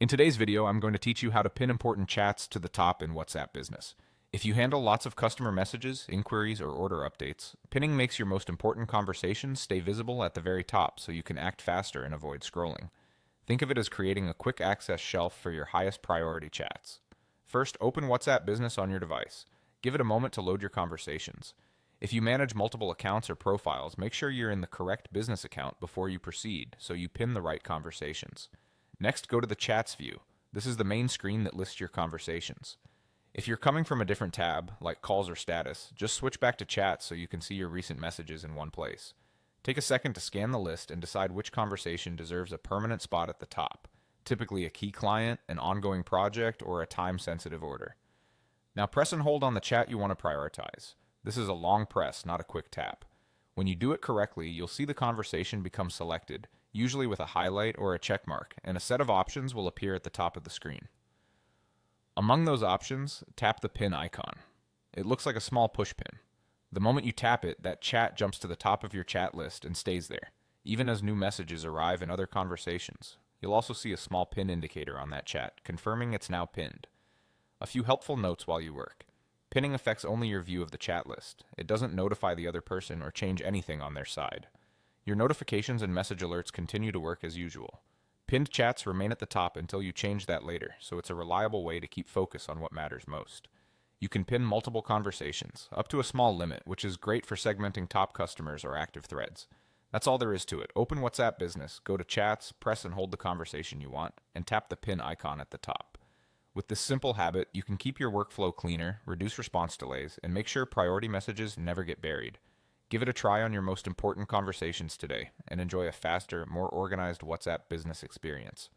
In today's video, I'm going to teach you how to pin important chats to the top in WhatsApp Business. If you handle lots of customer messages, inquiries, or order updates, pinning makes your most important conversations stay visible at the very top so you can act faster and avoid scrolling. Think of it as creating a quick access shelf for your highest priority chats. First, open WhatsApp Business on your device. Give it a moment to load your conversations. If you manage multiple accounts or profiles, make sure you're in the correct business account before you proceed so you pin the right conversations. Next, go to the Chats view. This is the main screen that lists your conversations. If you're coming from a different tab, like Calls or Status, just switch back to Chats so you can see your recent messages in one place. Take a second to scan the list and decide which conversation deserves a permanent spot at the top, typically a key client, an ongoing project, or a time-sensitive order. Now press and hold on the chat you want to prioritize. This is a long press, not a quick tap. When you do it correctly, you'll see the conversation become selected, usually with a highlight or a check mark, and a set of options will appear at the top of the screen. Among those options, tap the pin icon. It looks like a small push pin. The moment you tap it, that chat jumps to the top of your chat list and stays there, even as new messages arrive in other conversations. You'll also see a small pin indicator on that chat, confirming it's now pinned. A few helpful notes while you work. Pinning affects only your view of the chat list. It doesn't notify the other person or change anything on their side. Your notifications and message alerts continue to work as usual. Pinned chats remain at the top until you change that later, so it's a reliable way to keep focus on what matters most. You can pin multiple conversations, up to a small limit, which is great for segmenting top customers or active threads. That's all there is to it. Open WhatsApp Business, go to Chats, press and hold the conversation you want, and tap the pin icon at the top. With this simple habit, you can keep your workflow cleaner, reduce response delays, and make sure priority messages never get buried. Give it a try on your most important conversations today and enjoy a faster, more organized WhatsApp Business experience.